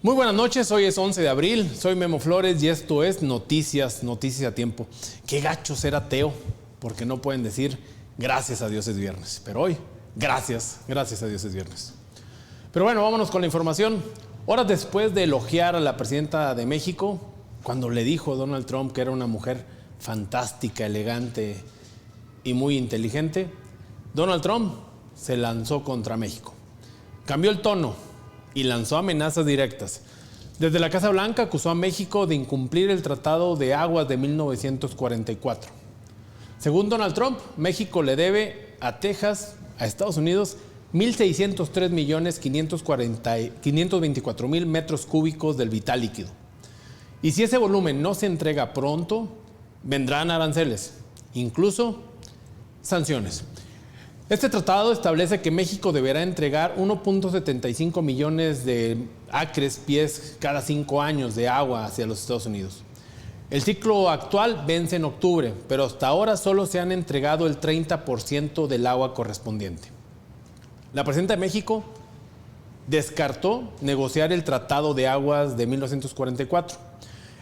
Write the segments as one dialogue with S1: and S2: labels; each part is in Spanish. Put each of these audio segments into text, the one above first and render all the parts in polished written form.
S1: Muy buenas noches, hoy es 11 de abril, soy Memo Flores y esto es Noticias a Tiempo. Qué gacho ser ateo, porque no pueden decir gracias a Dios es viernes, pero hoy, gracias a Dios es viernes. Pero bueno, vámonos con la información. Horas después de elogiar a la presidenta de México, cuando le dijo a Donald Trump que era una mujer fantástica, elegante y muy inteligente, Donald Trump se lanzó contra México. Cambió el tono y lanzó amenazas directas. Desde la Casa Blanca acusó a México de incumplir el Tratado de Aguas de 1944. Según Donald Trump, México le debe a Texas, a Estados Unidos, 1,603,524,000 metros cúbicos del vital líquido. Y si ese volumen no se entrega pronto, vendrán aranceles, incluso sanciones. Este tratado establece que México deberá entregar 1.75 millones de acres pies cada 5 años de agua hacia los Estados Unidos. El ciclo actual vence en octubre, pero hasta ahora solo se han entregado el 30% del agua correspondiente. La presidenta de México descartó negociar el Tratado de Aguas de 1944.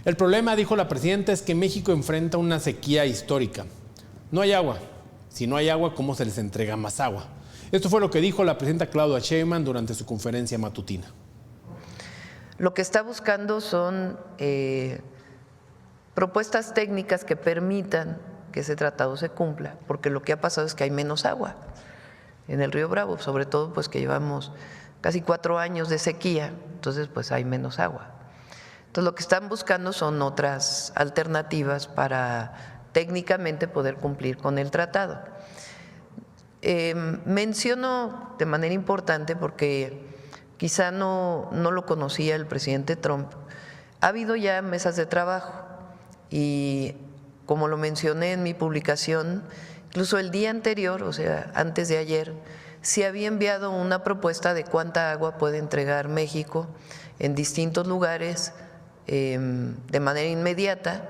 S1: El problema, dijo la presidenta, es que México enfrenta una sequía histórica. No hay agua. Si no hay agua, ¿cómo se les entrega más agua? Esto fue lo que dijo la presidenta Claudia Sheinbaum durante su conferencia matutina.
S2: Lo que está buscando son propuestas técnicas que permitan que ese tratado se cumpla, porque lo que ha pasado es que hay menos agua en el río Bravo, sobre todo pues que llevamos casi 4 años de sequía, entonces pues hay menos agua. Entonces lo que están buscando son otras alternativas para técnicamente poder cumplir con el tratado. Menciono de manera importante porque quizá no lo conocía el presidente Trump. Ha habido ya mesas de trabajo y como lo mencioné en mi publicación, incluso el día anterior, o sea, antes de ayer, se había enviado una propuesta de cuánta agua puede entregar México en distintos lugares de manera inmediata,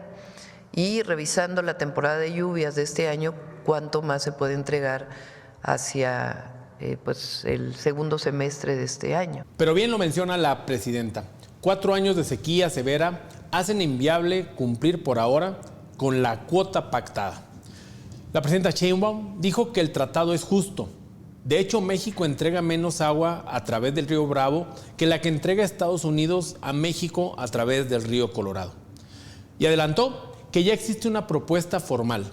S2: y revisando la temporada de lluvias de este año, cuánto más se puede entregar hacia pues el segundo semestre de este año.
S1: Pero bien lo menciona la presidenta, 4 años de sequía severa hacen inviable cumplir por ahora con la cuota pactada. La presidenta Sheinbaum dijo que el tratado es justo. De hecho, México entrega menos agua a través del río Bravo que la que entrega Estados Unidos a México a través del río Colorado. Y adelantó que ya existe una propuesta formal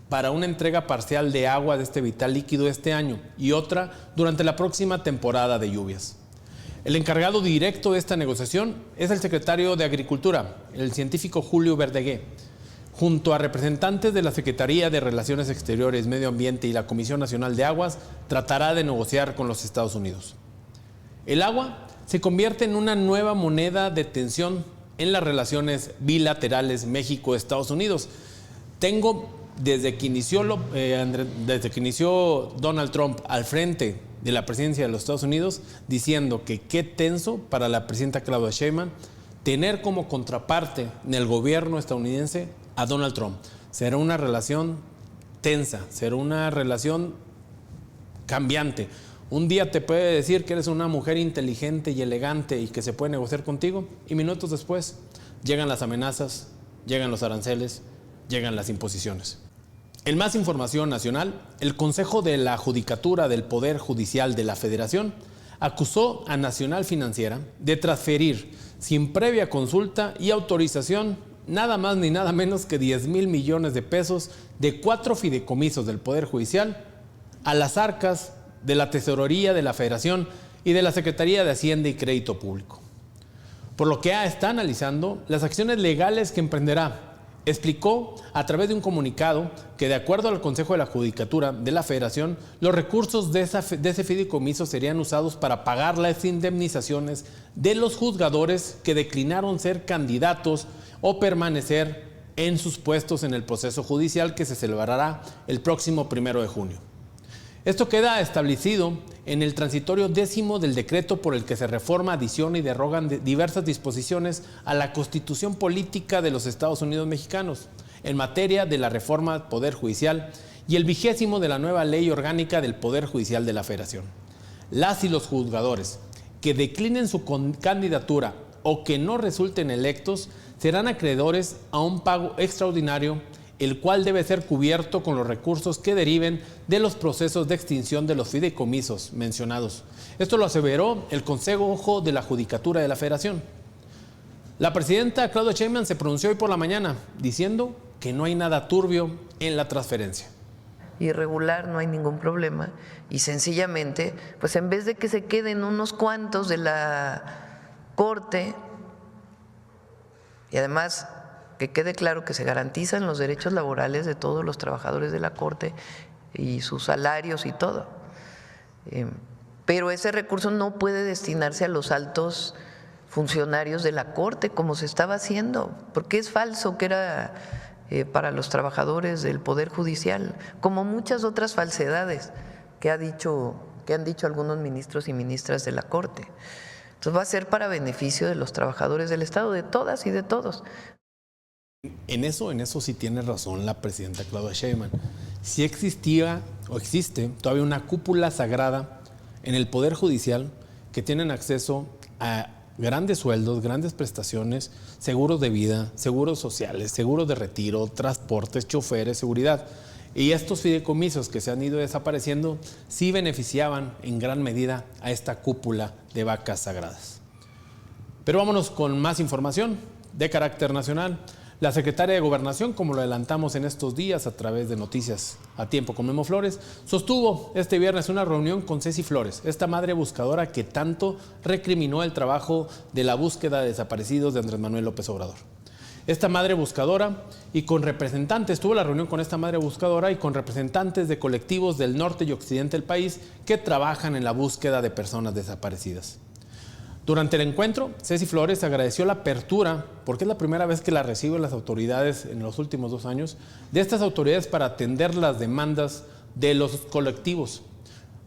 S1: para una entrega parcial de agua de este vital líquido este año y otra durante la próxima temporada de lluvias. El encargado directo de esta negociación es el secretario de Agricultura, el científico Julio Verdaguer, junto a representantes de la Secretaría de Relaciones Exteriores, Medio Ambiente y la Comisión Nacional de Aguas, tratará de negociar con los Estados Unidos. El agua se convierte en una nueva moneda de tensión en las relaciones bilaterales México-Estados Unidos. Desde que inició Donald Trump al frente de la presidencia de los Estados Unidos, diciendo que qué tenso para la presidenta Claudia Sheinbaum tener como contraparte en el gobierno estadounidense a Donald Trump. Será una relación tensa, será una relación cambiante. Un día te puede decir que eres una mujer inteligente y elegante y que se puede negociar contigo, y minutos después llegan las amenazas, llegan los aranceles, llegan las imposiciones. En más información nacional, el Consejo de la Judicatura del Poder Judicial de la Federación acusó a Nacional Financiera de transferir sin previa consulta y autorización nada más ni nada menos que 10,000 millones de pesos de 4 fideicomisos del Poder Judicial a las arcas de la Tesorería de la Federación y de la Secretaría de Hacienda y Crédito Público. Por lo que está analizando las acciones legales que emprenderá. Explicó a través de un comunicado que, de acuerdo al Consejo de la Judicatura de la Federación, los recursos de ese fideicomiso serían usados para pagar las indemnizaciones de los juzgadores que declinaron ser candidatos o permanecer en sus puestos en el proceso judicial que se celebrará el próximo 1 de junio. Esto queda establecido en el transitorio 10º del decreto por el que se reforma, adiciona y derogan diversas disposiciones a la Constitución Política de los Estados Unidos Mexicanos en materia de la reforma al Poder Judicial y el 20º de la nueva Ley Orgánica del Poder Judicial de la Federación. Las y los juzgadores que declinen su candidatura o que no resulten electos serán acreedores a un pago extraordinario, el cual debe ser cubierto con los recursos que deriven de los procesos de extinción de los fideicomisos mencionados. Esto lo aseveró el Consejo de la Judicatura de la Federación. La presidenta Claudia Sheinbaum se pronunció hoy por la mañana diciendo que no hay nada turbio en la transferencia.
S2: Irregular, no hay ningún problema, y sencillamente, pues en vez de que se queden unos cuantos de la Corte, y además que quede claro que se garantizan los derechos laborales de todos los trabajadores de la Corte y sus salarios y todo, pero ese recurso no puede destinarse a los altos funcionarios de la Corte como se estaba haciendo, porque es falso que era para los trabajadores del Poder Judicial, como muchas otras falsedades que han dicho algunos ministros y ministras de la Corte. Entonces va a ser para beneficio de los trabajadores del Estado, de todas y de todos.
S1: En eso sí tiene razón la presidenta Claudia Sheinbaum. Si existía o existe todavía una cúpula sagrada en el Poder Judicial que tienen acceso a grandes sueldos, grandes prestaciones, seguros de vida, seguros sociales, seguros de retiro, transportes, choferes, seguridad. Y estos fideicomisos que se han ido desapareciendo sí beneficiaban en gran medida a esta cúpula de vacas sagradas. Pero vámonos con más información de carácter nacional. La secretaria de Gobernación, como lo adelantamos en estos días a través de Noticias a Tiempo con Memo Flores, sostuvo este viernes una reunión con Ceci Flores, esta madre buscadora que tanto recriminó el trabajo de la búsqueda de desaparecidos de Andrés Manuel López Obrador. Esta madre buscadora y con representantes, tuvo la reunión con esta madre buscadora y con representantes de colectivos del norte y occidente del país que trabajan en la búsqueda de personas desaparecidas. Durante el encuentro, Ceci Flores agradeció la apertura, porque es la primera vez que la reciben las autoridades en los últimos 2 años, de estas autoridades para atender las demandas de los colectivos.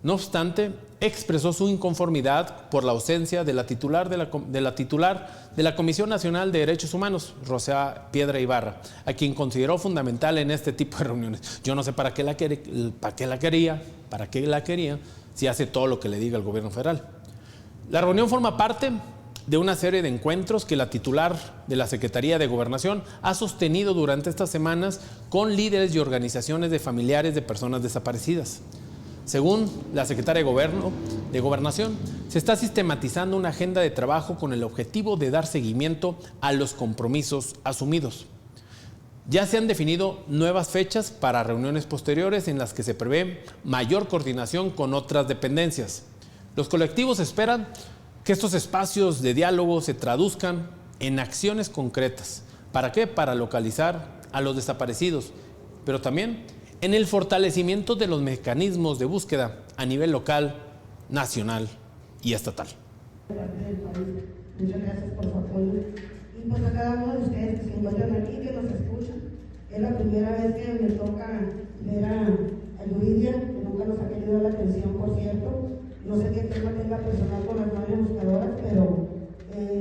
S1: No obstante, expresó su inconformidad por la ausencia de la titular de la Comisión Nacional de Derechos Humanos, Rosa Piedra Ibarra, a quien consideró fundamental en este tipo de reuniones. Yo no sé para qué la quería, si hace todo lo que le diga el gobierno federal. La reunión forma parte de una serie de encuentros que la titular de la Secretaría de Gobernación ha sostenido durante estas semanas con líderes y organizaciones de familiares de personas desaparecidas. Según la secretaria de Gobernación, se está sistematizando una agenda de trabajo con el objetivo de dar seguimiento a los compromisos asumidos. Ya se han definido nuevas fechas para reuniones posteriores en las que se prevé mayor coordinación con otras dependencias. Los colectivos esperan que estos espacios de diálogo se traduzcan en acciones concretas. ¿Para qué? Para localizar a los desaparecidos, pero también en el fortalecimiento de los mecanismos de búsqueda a nivel local, nacional y estatal.
S3: Muchas gracias por su apoyo. Y pues a cada uno de ustedes que se encuentran aquí, que nos escuchan. Es la primera vez que me toca ver a Yuridia, que nunca nos ha querido la atención, por cierto. No sé qué tema tenga personal con las madres buscadoras, pero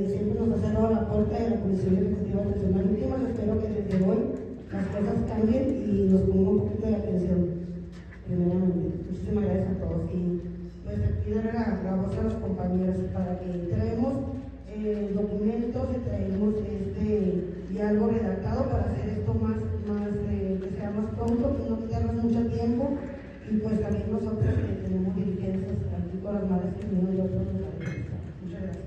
S3: siempre nos ha cerrado la puerta de la Comisión Ejecutiva de Atención a Víctimas. Espero que desde hoy las cosas cambien y nos ponga un poquito de atención, primeramente. Muchísimas gracias a todos. Y pues pidan la voz a los compañeros para que traemos documentos y traemos algo redactado para hacer esto que sea más pronto, que no quitarnos mucho tiempo. Y pues también nosotros que tenemos diligencias aquí con las madres que vienen de otros lugares. Muchas gracias.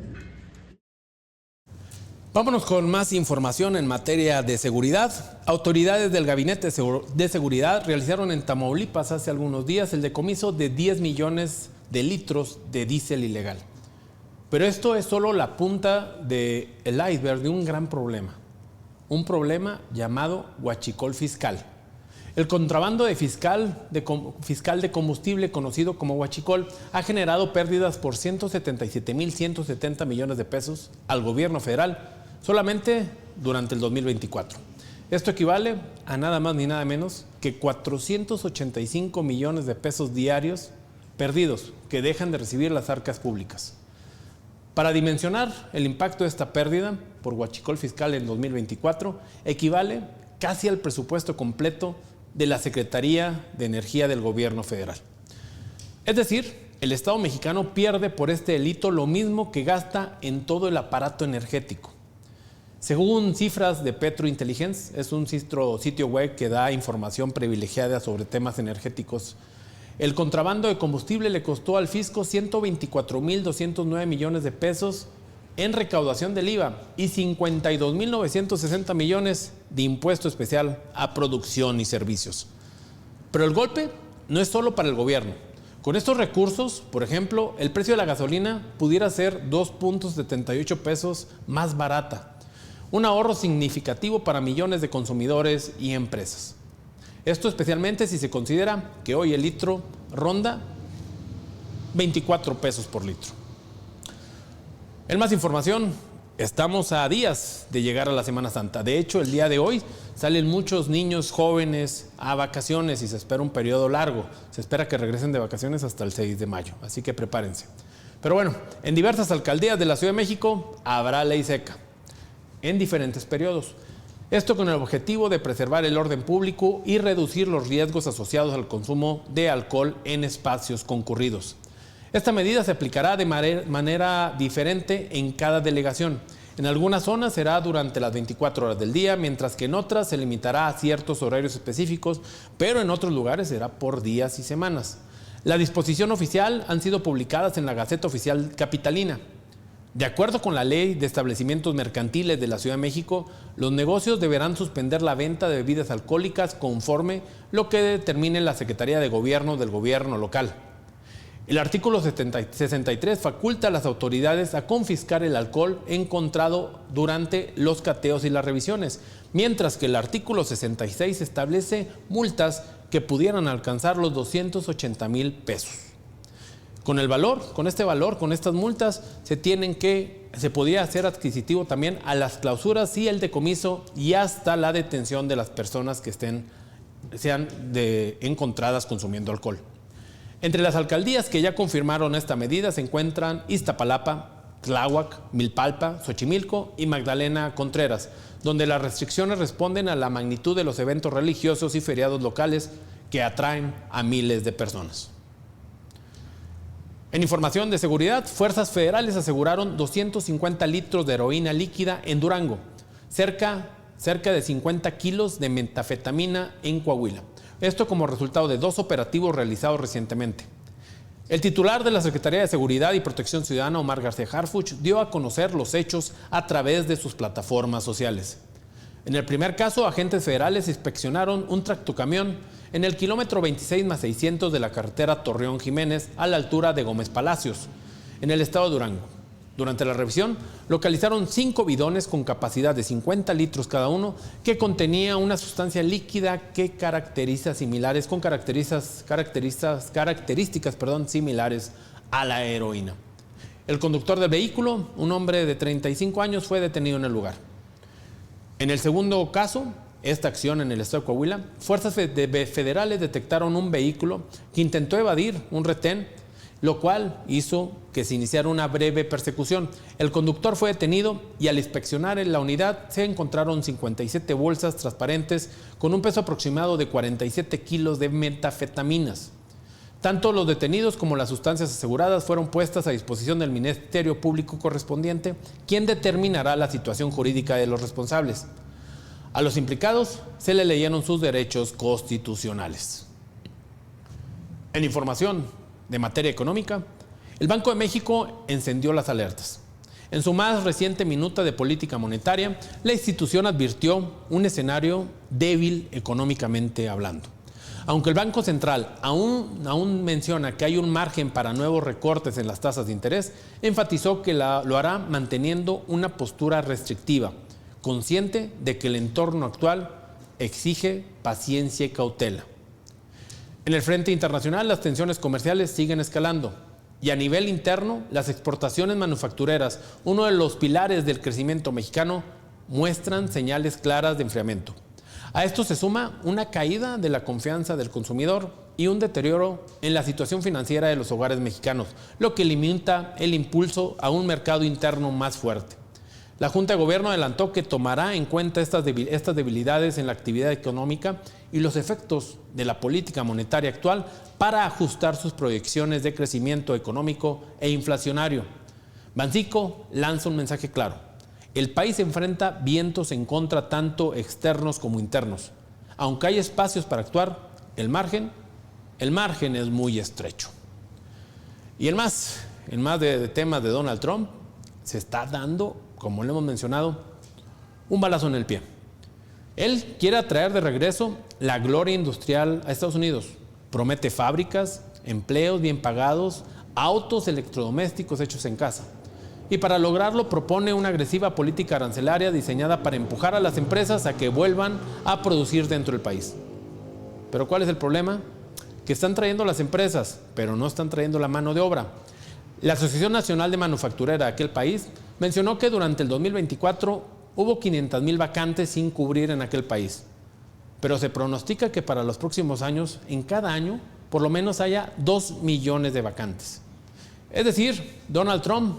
S1: Vámonos con más información en materia de seguridad. Autoridades del Gabinete de Seguridad realizaron en Tamaulipas hace algunos días el decomiso de 10 millones de litros de diésel ilegal. Pero esto es solo la punta del iceberg de un gran problema. Un problema llamado huachicol fiscal. El contrabando de fiscal de combustible, conocido como huachicol, ha generado pérdidas por 177.170 millones de pesos al gobierno federal solamente durante el 2024. Esto equivale a nada más ni nada menos que 485 millones de pesos diarios perdidos que dejan de recibir las arcas públicas. Para dimensionar el impacto de esta pérdida por huachicol fiscal en 2024, equivale casi al presupuesto completo de la Secretaría de Energía del Gobierno Federal. Es decir, el Estado mexicano pierde por este delito lo mismo que gasta en todo el aparato energético. Según cifras de Petrointelligence, es un sitio web que da información privilegiada sobre temas energéticos, el contrabando de combustible le costó al fisco 124.209 millones de pesos en recaudación del IVA y 52.960 millones de impuesto especial a producción y servicios. Pero el golpe no es solo para el gobierno. Con estos recursos, por ejemplo, el precio de la gasolina pudiera ser 2.78 pesos más barata. Un ahorro significativo para millones de consumidores y empresas. Esto especialmente si se considera que hoy el litro ronda 24 pesos por litro. En más información, estamos a días de llegar a la Semana Santa. De hecho, el día de hoy salen muchos niños jóvenes a vacaciones y se espera un periodo largo. Se espera que regresen de vacaciones hasta el 6 de mayo, así que prepárense. Pero bueno, en diversas alcaldías de la Ciudad de México habrá ley seca en diferentes periodos. Esto con el objetivo de preservar el orden público y reducir los riesgos asociados al consumo de alcohol en espacios concurridos. Esta medida se aplicará de manera diferente en cada delegación. En algunas zonas será durante las 24 horas del día, mientras que en otras se limitará a ciertos horarios específicos, pero en otros lugares será por días y semanas. La disposición oficial han sido publicadas en la Gaceta Oficial Capitalina. De acuerdo con la Ley de Establecimientos Mercantiles de la Ciudad de México, los negocios deberán suspender la venta de bebidas alcohólicas conforme lo que determine la Secretaría de Gobierno del Gobierno local. El artículo 63 faculta a las autoridades a confiscar el alcohol encontrado durante los cateos y las revisiones, mientras que el artículo 66 establece multas que pudieran alcanzar los 280,000 pesos. Con estas multas se podía hacer adquisitivo también a las clausuras y el decomiso y hasta la detención de las personas que sean encontradas consumiendo alcohol. Entre las alcaldías que ya confirmaron esta medida se encuentran Iztapalapa, Tláhuac, Milpalpa, Xochimilco y Magdalena Contreras, donde las restricciones responden a la magnitud de los eventos religiosos y feriados locales que atraen a miles de personas. En información de seguridad, fuerzas federales aseguraron 250 litros de heroína líquida en Durango, cerca de 50 kilos de metanfetamina en Coahuila. Esto como resultado de 2 operativos realizados recientemente. El titular de la Secretaría de Seguridad y Protección Ciudadana, Omar García Harfuch, dio a conocer los hechos a través de sus plataformas sociales. En el primer caso, agentes federales inspeccionaron un tractocamión en el kilómetro 26+600 de la carretera Torreón-Jiménez a la altura de Gómez Palacios, en el estado de Durango. Durante la revisión, localizaron 5 bidones con capacidad de 50 litros cada uno que contenía una sustancia líquida que características similares a la heroína. El conductor del vehículo, un hombre de 35 años, fue detenido en el lugar. En el segundo caso, esta acción en el estado de Coahuila, fuerzas federales detectaron un vehículo que intentó evadir un retén, lo cual hizo que se iniciara una breve persecución. El conductor fue detenido y al inspeccionar en la unidad se encontraron 57 bolsas transparentes con un peso aproximado de 47 kilos de metanfetaminas. Tanto los detenidos como las sustancias aseguradas fueron puestas a disposición del Ministerio Público correspondiente, quien determinará la situación jurídica de los responsables. A los implicados se le leyeron sus derechos constitucionales. En información de materia económica, el Banco de México encendió las alertas. En su más reciente minuta de política monetaria, la institución advirtió un escenario débil económicamente hablando. Aunque el Banco Central aún menciona que hay un margen para nuevos recortes en las tasas de interés, enfatizó que lo hará manteniendo una postura restrictiva, consciente de que el entorno actual exige paciencia y cautela. En el frente internacional, las tensiones comerciales siguen escalando y a nivel interno, las exportaciones manufactureras, uno de los pilares del crecimiento mexicano, muestran señales claras de enfriamiento. A esto se suma una caída de la confianza del consumidor y un deterioro en la situación financiera de los hogares mexicanos, lo que limita el impulso a un mercado interno más fuerte. La Junta de Gobierno adelantó que tomará en cuenta estas debilidades en la actividad económica y los efectos de la política monetaria actual para ajustar sus proyecciones de crecimiento económico e inflacionario. Banxico lanza un mensaje claro. El país enfrenta vientos en contra tanto externos como internos. Aunque hay espacios para actuar, el margen es muy estrecho. Y en más de temas de Donald Trump, se está dando, como le hemos mencionado, un balazo en el pie. Él quiere atraer de regreso la gloria industrial a Estados Unidos. Promete fábricas, empleos bien pagados, autos electrodomésticos hechos en casa. Y para lograrlo propone una agresiva política arancelaria diseñada para empujar a las empresas a que vuelvan a producir dentro del país. ¿Pero cuál es el problema? Que están trayendo las empresas, pero no están trayendo la mano de obra. La Asociación Nacional de Manufacturera de aquel país mencionó que durante el 2024 hubo 500,000 vacantes sin cubrir en aquel país. Pero se pronostica que para los próximos años, en cada año, por lo menos haya 2 millones de vacantes. Es decir, Donald Trump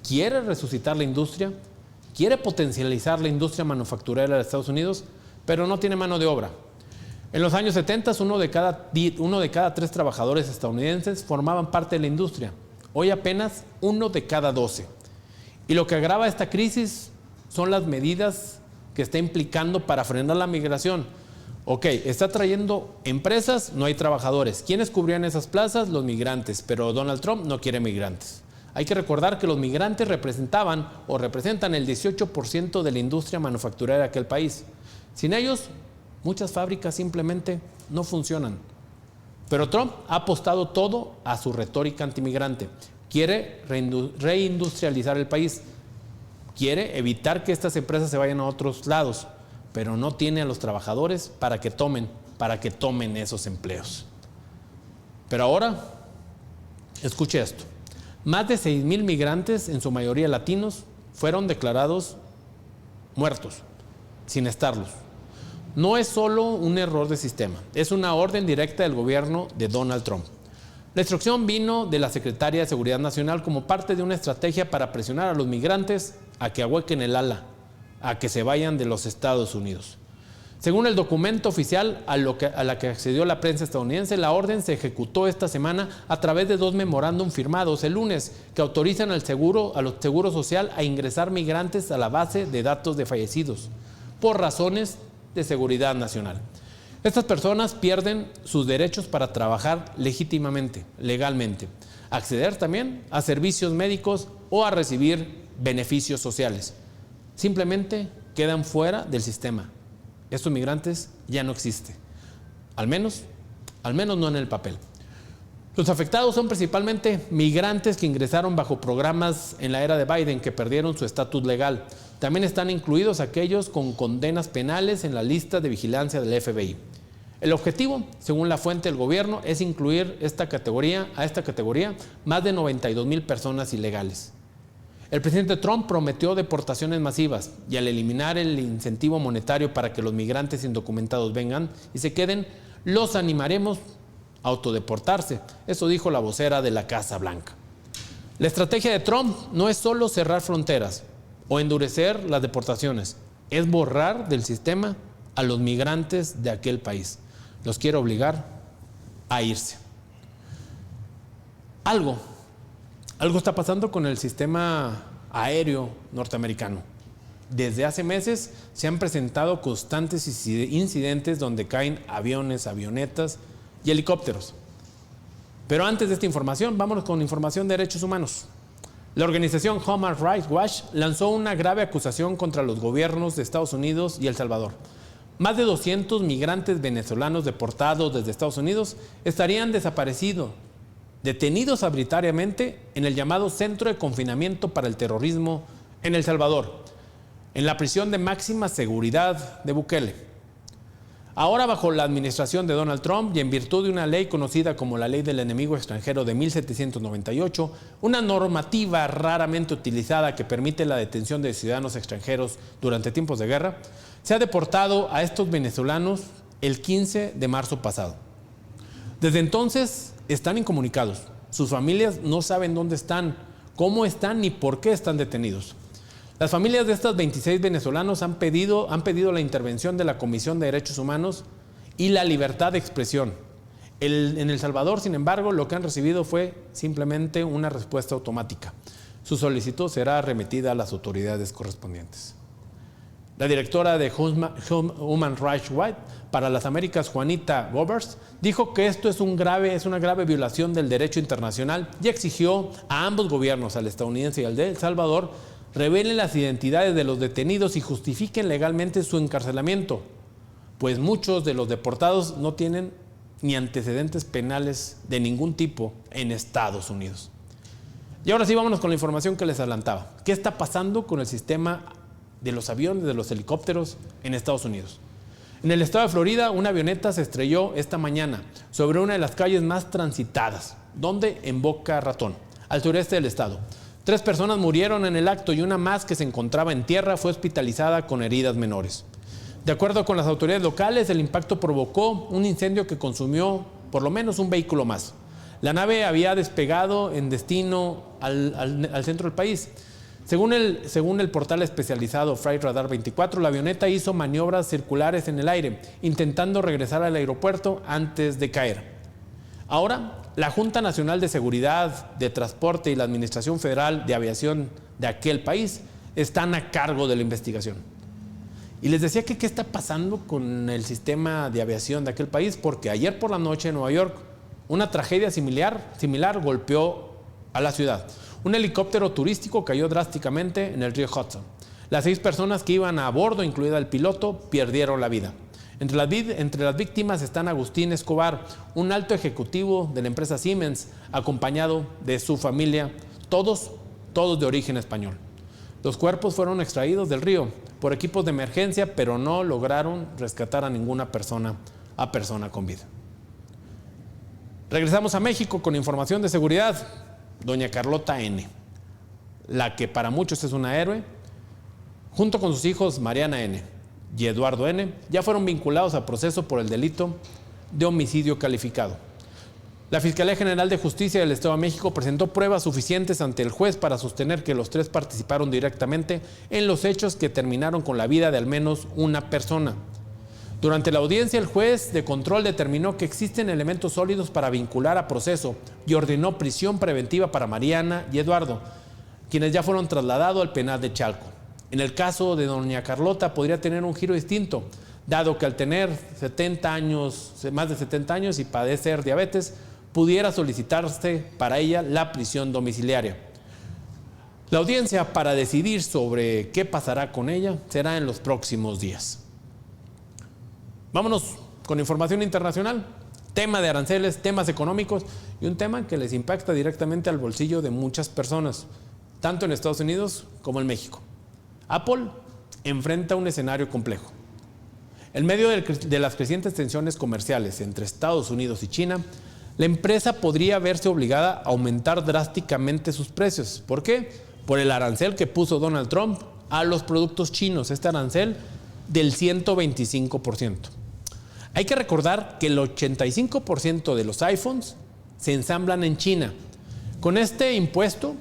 S1: quiere resucitar la industria, quiere potencializar la industria manufacturera de Estados Unidos, pero no tiene mano de obra. En los años 70, uno de cada 3 trabajadores estadounidenses formaban parte de la industria. Hoy apenas 1 de cada 12. Y lo que agrava esta crisis son las medidas que está implicando para frenar la migración. Ok, está trayendo empresas, no hay trabajadores. ¿Quiénes cubrían esas plazas? Los migrantes, pero Donald Trump no quiere migrantes. Hay que recordar que los migrantes representan el 18% de la industria manufacturera de aquel país. Sin ellos, muchas fábricas simplemente no funcionan. Pero Trump ha apostado todo a su retórica antimigrante. Quiere reindustrializar el país. Quiere evitar que estas empresas se vayan a otros lados, pero no tiene a los trabajadores para que tomen esos empleos. Pero ahora, escuche esto. Más de 6,000 migrantes, en su mayoría latinos, fueron declarados muertos, sin estarlos. No es solo un error de sistema, es una orden directa del gobierno de Donald Trump. La instrucción vino de la Secretaría de Seguridad Nacional como parte de una estrategia para presionar a los migrantes a que ahuequen el ala, a que se vayan de los Estados Unidos. Según el documento oficial a la que accedió la prensa estadounidense, la orden se ejecutó esta semana a través de 2 memorándum firmados el lunes que autorizan al Seguro Social a ingresar migrantes a la base de datos de fallecidos por razones de seguridad nacional. Estas personas pierden sus derechos para trabajar legítimamente, legalmente, acceder también a servicios médicos o a recibir beneficios sociales. Simplemente quedan fuera del sistema. Estos migrantes ya no existen, al menos no en el papel. Los afectados son principalmente migrantes que ingresaron bajo programas en la era de Biden que perdieron su estatus legal. También están incluidos aquellos con condenas penales en la lista de vigilancia del FBI. El objetivo, según la fuente del gobierno, es incluir a esta categoría más de 92,000 personas ilegales. El presidente Trump prometió deportaciones masivas y al eliminar el incentivo monetario para que los migrantes indocumentados vengan y se queden, los animaremos a autodeportarse. Eso dijo la vocera de la Casa Blanca. La estrategia de Trump no es solo cerrar fronteras o endurecer las deportaciones, es borrar del sistema a los migrantes de aquel país. Los quiere obligar a irse. Algo está pasando con el sistema aéreo norteamericano. Desde hace meses se han presentado constantes incidentes donde caen aviones, avionetas y helicópteros. Pero antes de esta información, vámonos con información de derechos humanos. La organización Human Rights Watch lanzó una grave acusación contra los gobiernos de Estados Unidos y El Salvador. Más de 200 migrantes venezolanos deportados desde Estados Unidos estarían desaparecidos, detenidos arbitrariamente en el llamado Centro de Confinamiento para el Terrorismo en El Salvador, en la prisión de máxima seguridad de Bukele. Ahora, bajo la administración de Donald Trump y en virtud de una ley conocida como la Ley del Enemigo Extranjero de 1798, una normativa raramente utilizada que permite la detención de ciudadanos extranjeros durante tiempos de guerra, se ha deportado a estos venezolanos el 15 de marzo pasado. Desde entonces están incomunicados. Sus familias no saben dónde están, cómo están ni por qué están detenidos. Las familias de estos 26 venezolanos han pedido la intervención de la Comisión de Derechos Humanos y la libertad de expresión. En El Salvador, sin embargo, lo que han recibido fue simplemente una respuesta automática. Su solicitud será remitida a las autoridades correspondientes. La directora de Human Rights Watch para las Américas, Juanita Roberts, dijo que esto es una grave violación del derecho internacional y exigió a ambos gobiernos, al estadounidense y al de El Salvador, revelen las identidades de los detenidos y justifiquen legalmente su encarcelamiento, pues muchos de los deportados no tienen ni antecedentes penales de ningún tipo en Estados Unidos. Y ahora sí, vámonos con la información que les adelantaba. ¿Qué está pasando con el sistema de los aviones, de los helicópteros en Estados Unidos? En el estado de Florida, una avioneta se estrelló esta mañana sobre una de las calles más transitadas, donde en Boca Ratón, al sureste del estado. 3 personas murieron en el acto y una más que se encontraba en tierra fue hospitalizada con heridas menores. De acuerdo con las autoridades locales, el impacto provocó un incendio que consumió por lo menos un vehículo más. La nave había despegado en destino al centro del país. Según el portal especializado Flight Radar 24, la avioneta hizo maniobras circulares en el aire, intentando regresar al aeropuerto antes de caer. Ahora, la Junta Nacional de Seguridad de Transporte y la Administración Federal de Aviación de aquel país están a cargo de la investigación. Y les decía que qué está pasando con el sistema de aviación de aquel país, porque ayer por la noche en Nueva York, una tragedia similar golpeó a la ciudad. Un helicóptero turístico cayó drásticamente en el río Hudson. Las 6 personas que iban a bordo, incluida el piloto, perdieron la vida. Entre las víctimas están Agustín Escobar, un alto ejecutivo de la empresa Siemens, acompañado de su familia, todos de origen español. Los cuerpos fueron extraídos del río por equipos de emergencia, pero no lograron rescatar a ninguna persona con vida. Regresamos a México con información de seguridad. Doña Carlota N., la que para muchos es una héroe, junto con sus hijos Mariana N. y Eduardo N., ya fueron vinculados a proceso por el delito de homicidio calificado. La Fiscalía General de Justicia del Estado de México presentó pruebas suficientes ante el juez para sostener que los 3 participaron directamente en los hechos que terminaron con la vida de al menos una persona. Durante la audiencia, el juez de control determinó que existen elementos sólidos para vincular a proceso y ordenó prisión preventiva para Mariana y Eduardo, quienes ya fueron trasladados al penal de Chalco. En el caso de doña Carlota podría tener un giro distinto, dado que al tener más de 70 años y padecer diabetes, pudiera solicitarse para ella la prisión domiciliaria. La audiencia para decidir sobre qué pasará con ella será en los próximos días. Vámonos con información internacional, tema de aranceles, temas económicos y un tema que les impacta directamente al bolsillo de muchas personas, tanto en Estados Unidos como en México. Apple enfrenta un escenario complejo. En medio de las crecientes tensiones comerciales entre Estados Unidos y China, la empresa podría verse obligada a aumentar drásticamente sus precios. ¿Por qué? Por el arancel que puso Donald Trump a los productos chinos, este arancel del 125%. Hay que recordar que el 85% de los iPhones se ensamblan en China. Con este impuesto,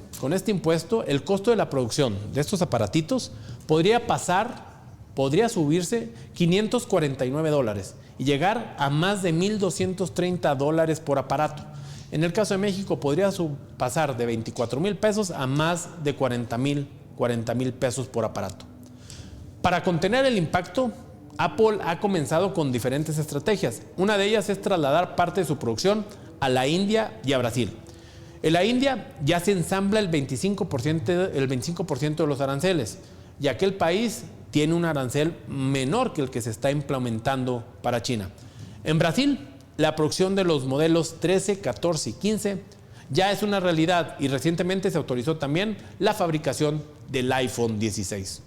S1: el costo de la producción de estos aparatitos podría subirse $549 y llegar a más de $1,230 por aparato. En el caso de México podría pasar de 24,000 pesos a más de 40,000 pesos por aparato. Para contener el impacto, Apple ha comenzado con diferentes estrategias. Una de ellas es trasladar parte de su producción a la India y a Brasil. En la India ya se ensambla el 25% de los aranceles, y aquel país tiene un arancel menor que el que se está implementando para China. En Brasil, la producción de los modelos 13, 14 y 15 ya es una realidad y recientemente se autorizó también la fabricación del iPhone 16.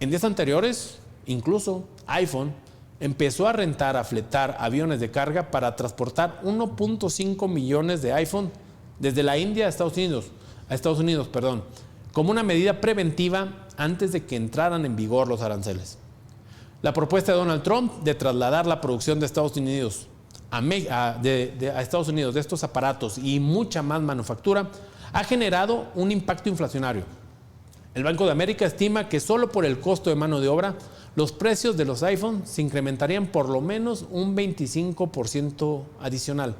S1: En días anteriores, incluso iPhone empezó a fletar aviones de carga para transportar 1.5 millones de iPhone desde la India a Estados Unidos, como una medida preventiva antes de que entraran en vigor los aranceles. La propuesta de Donald Trump de trasladar la producción de Estados Unidos a Estados Unidos de estos aparatos y mucha más manufactura ha generado un impacto inflacionario. El Banco de América estima que solo por el costo de mano de obra, los precios de los iPhones se incrementarían por lo menos un 25% adicional.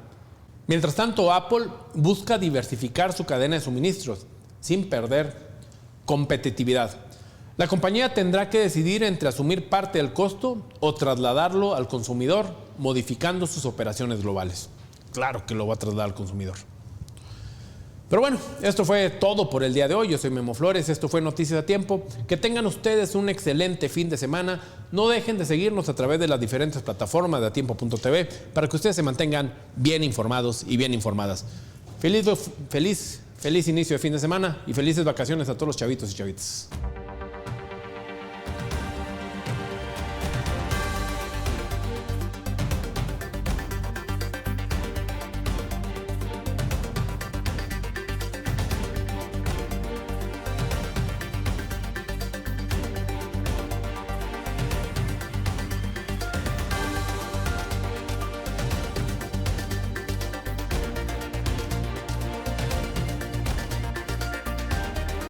S1: Mientras tanto, Apple busca diversificar su cadena de suministros sin perder competitividad. La compañía tendrá que decidir entre asumir parte del costo o trasladarlo al consumidor, modificando sus operaciones globales. Claro que lo va a trasladar al consumidor. Pero bueno, esto fue todo por el día de hoy. Yo soy Memo Flores, esto fue Noticias a Tiempo. Que tengan ustedes un excelente fin de semana. No dejen de seguirnos a través de las diferentes plataformas de atiempo.tv para que ustedes se mantengan bien informados y bien informadas. Feliz inicio de fin de semana y felices vacaciones a todos los chavitos y chavitas.